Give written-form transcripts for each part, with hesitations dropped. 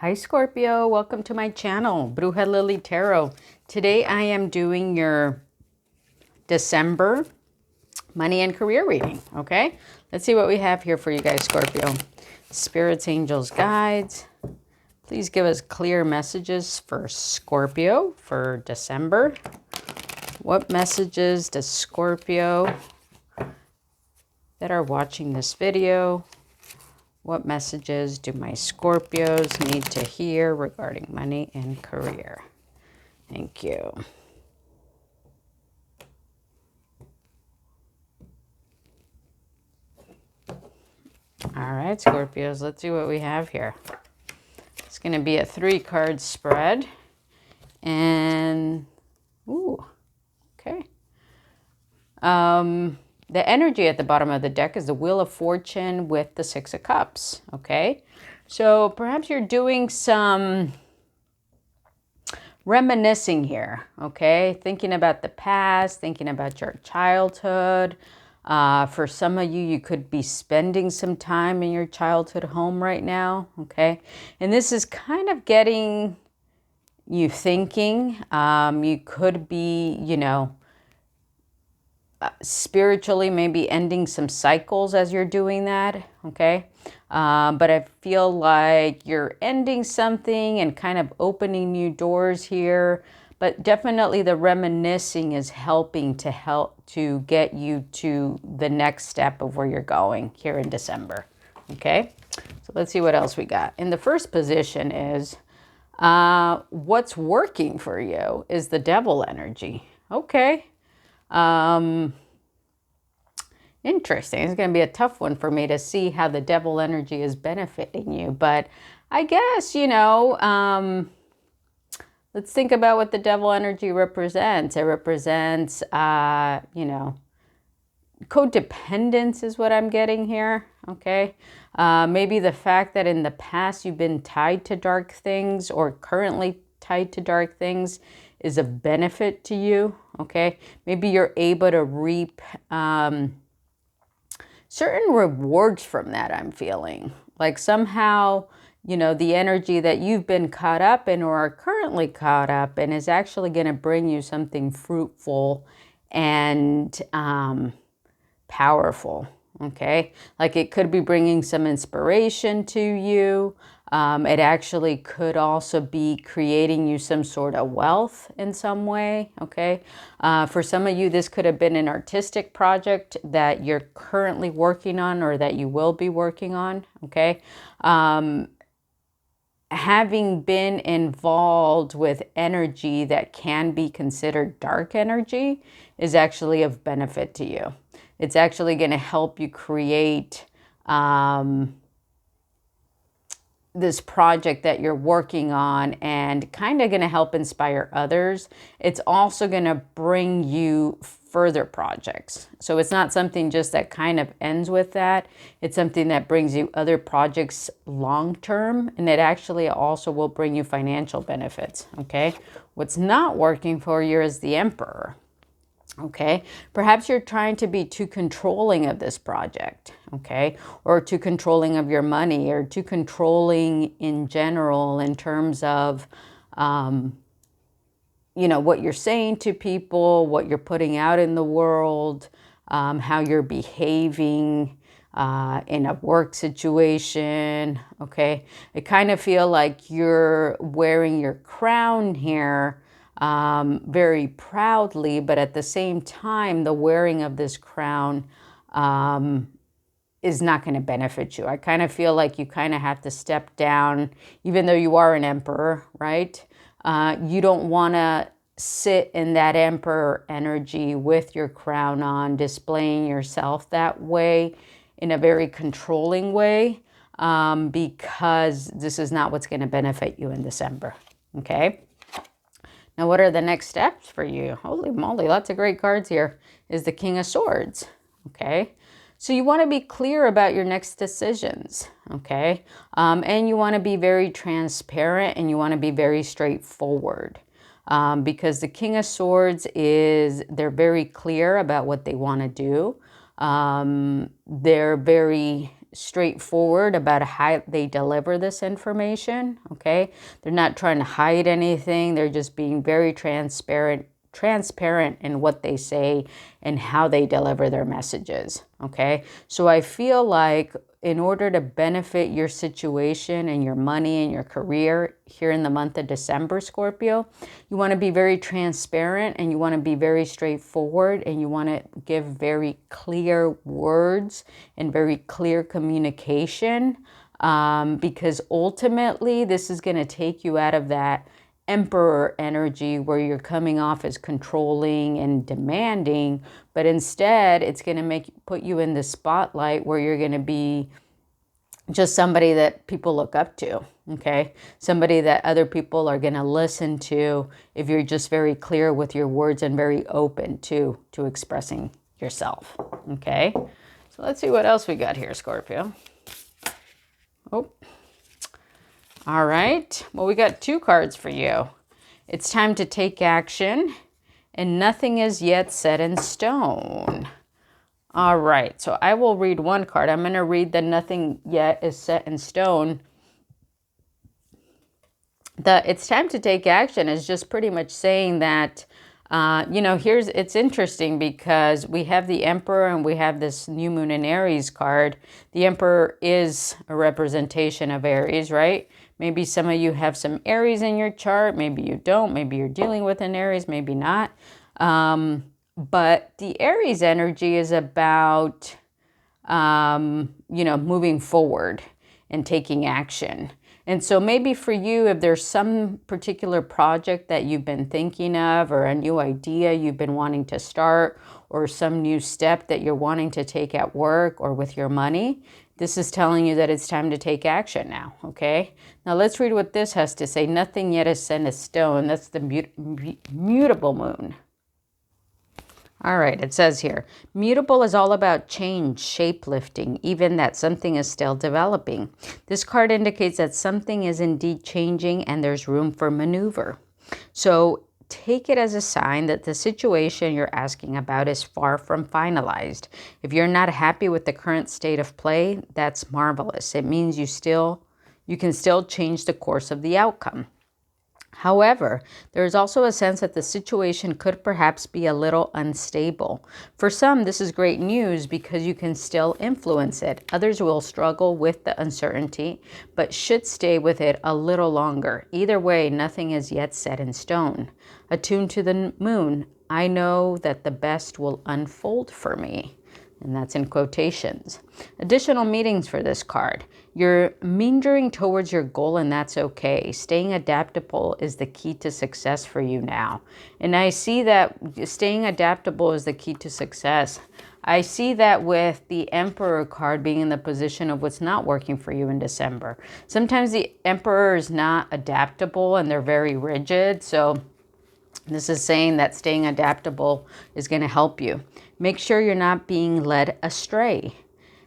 Hi Scorpio, welcome to my channel, Bruja Lily Tarot. Today I am doing your December money and career reading, okay? Let's see what we have here for you guys, Scorpio. Spirits, angels, guides. Please give us clear messages for Scorpio for December. What messages does Scorpio that are watching this video, what messages do my Scorpios need to hear regarding money and career? Thank you. All right, Scorpios, let's see what we have here. It's going to be a 3-card spread. And, ooh, okay. The energy at the bottom of the deck is the Wheel of Fortune with the 6 of Cups, okay? So perhaps you're doing some reminiscing here, okay? Thinking about the past, thinking about your childhood. For some of you, you could be spending some time in your childhood home right now, okay? And this is kind of getting you thinking. You could be, spiritually maybe ending some cycles as you're doing that, okay? But I feel like you're ending something and kind of opening new doors here. But definitely the reminiscing is helping to get you to the next step of where you're going here in December, okay? So let's see what else we got. In the first position is what's working for you is the Devil energy, okay? Interesting. It's going to be a tough one for me to see how the Devil energy is benefiting you. But I guess, let's think about what the Devil energy represents. It represents, codependence is what I'm getting here. Okay. Maybe the fact that in the past you've been tied to dark things or currently tied to dark things is of benefit to you. Okay. Maybe you're able to reap certain rewards from that, I'm feeling. Like somehow, the energy that you've been caught up in or are currently caught up in is actually going to bring you something fruitful and powerful, okay? Like it could be bringing some inspiration to you. It actually could also be creating you some sort of wealth in some way, okay? For some of you, this could have been an artistic project that you're currently working on or that you will be working on, okay? Having been involved with energy that can be considered dark energy is actually of benefit to you. It's actually going to help you create this project that you're working on and kind of going to help inspire others. It's also going to bring you further projects. So it's not something just that kind of ends with that. It's something that brings you other projects long term, and it actually also will bring you financial benefits, okay? What's not working for you is the Emperor. Okay, perhaps you're trying to be too controlling of this project, okay, or too controlling of your money, or too controlling in general in terms of, what you're saying to people, what you're putting out in the world, how you're behaving in a work situation, okay. I kind of feel like you're wearing your crown here very proudly, but at the same time, the wearing of this crown is not going to benefit you. I kind of feel like you kind of have to step down, even though you are an emperor, right? You don't want to sit in that emperor energy with your crown on, displaying yourself that way in a very controlling way, because this is not what's going to benefit you in December, okay? Now, what are the next steps for you? Holy moly, lots of great cards here. Is the King of Swords, okay? So you want to be clear about your next decisions, okay? And you want to be very transparent and you want to be very straightforward, because the King of Swords they're very clear about what they want to do. They're very straightforward about how they deliver this information, okay? They're not trying to hide anything. They're just being very transparent in what they say and how they deliver their messages, okay? So I feel like in order to benefit your situation and your money and your career here in the month of December, Scorpio, you want to be very transparent and you want to be very straightforward and you want to give very clear words and very clear communication, because ultimately this is going to take you out of that Emperor energy where you're coming off as controlling and demanding, but instead it's going to put you in the spotlight where you're going to be just somebody that people look up to, okay? Somebody that other people are going to listen to if you're just very clear with your words and very open to expressing yourself, okay? So let's see what else we got here, Scorpio. Oh. All right, well, we got 2 cards for you. It's time to take action, and nothing is yet set in stone. All right, so I will read 1 card. I'm going to read the nothing yet is set in stone. The it's time to take action is just pretty much saying that, it's interesting because we have the Emperor and we have this new moon in Aries card. The Emperor is a representation of Aries, right? Maybe some of you have some Aries in your chart. Maybe you don't. Maybe you're dealing with an Aries, maybe not. But the Aries energy is about, moving forward and taking action. And so maybe for you, if there's some particular project that you've been thinking of or a new idea you've been wanting to start or some new step that you're wanting to take at work or with your money, this is telling you that it's time to take action now, okay? Now let's read what this has to say. Nothing yet is set in stone. That's the mutable moon. All right, it says here, mutable is all about change, shape-lifting, even that something is still developing. This card indicates that something is indeed changing and there's room for maneuver. So take it as a sign that the situation you're asking about is far from finalized. If you're not happy with the current state of play, that's marvelous. It means you can still change the course of the outcome. However, there is also a sense that the situation could perhaps be a little unstable. For some, this is great news because you can still influence it. Others will struggle with the uncertainty, but should stay with it a little longer. Either way, nothing is yet set in stone. Attuned to the moon, I know that the best will unfold for me. And that's in quotations. Additional meanings for this card. You're meandering towards your goal and that's okay. Staying adaptable is the key to success for you now. And I see that staying adaptable is the key to success. I see that with the Emperor card being in the position of what's not working for you in December. Sometimes the Emperor is not adaptable and they're very rigid. So this is saying that staying adaptable is going to help you. Make sure you're not being led astray.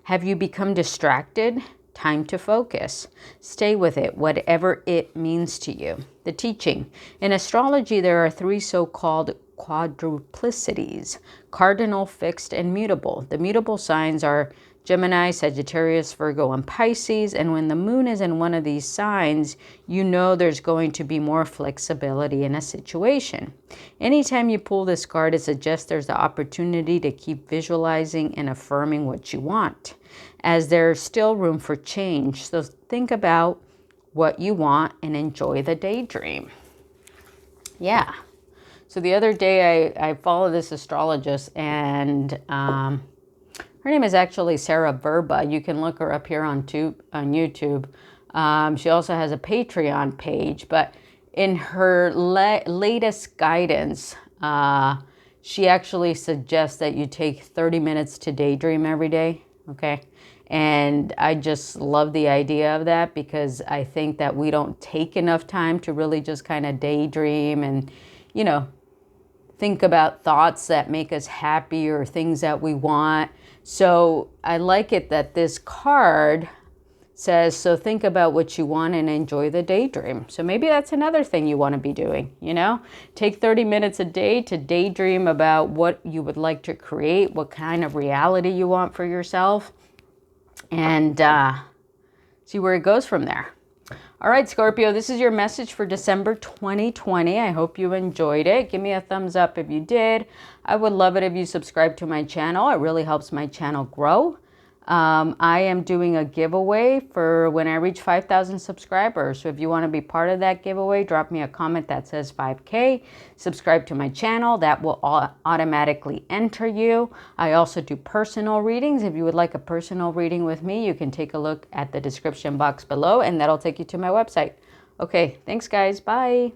Have you become distracted? Time to focus. Stay with it, whatever it means to you. The teaching. In astrology, there are 3 so-called quadruplicities: cardinal, fixed, and mutable. The mutable signs are Gemini, Sagittarius, Virgo, and Pisces. And when the moon is in one of these signs, you know there's going to be more flexibility in a situation. Anytime you pull this card, it suggests there's the opportunity to keep visualizing and affirming what you want, as there's still room for change. So think about what you want and enjoy the daydream. Yeah. So the other day I followed this astrologist and her name is actually Sarah Verba. You can look her up here on YouTube. She also has a Patreon page, but in her latest guidance, she actually suggests that you take 30 minutes to daydream every day, okay? And I just love the idea of that because I think that we don't take enough time to really just kind of daydream and, think about thoughts that make us happy or things that we want. So I like it that this card says, so think about what you want and enjoy the daydream. So maybe that's another thing you want to be doing, Take 30 minutes a day to daydream about what you would like to create, what kind of reality you want for yourself. and see where it goes from there. All right, Scorpio, this is your message for December 2020. I hope you enjoyed it. Give me a thumbs up if you did. I would love it if you subscribe to my channel. It really helps my channel grow. I am doing a giveaway for when I reach 5,000 subscribers. So if you want to be part of that giveaway, drop me a comment that says 5K. Subscribe to my channel. That will automatically enter you. I also do personal readings. If you would like a personal reading with me, you can take a look at the description box below, and that'll take you to my website. Okay, thanks guys. Bye.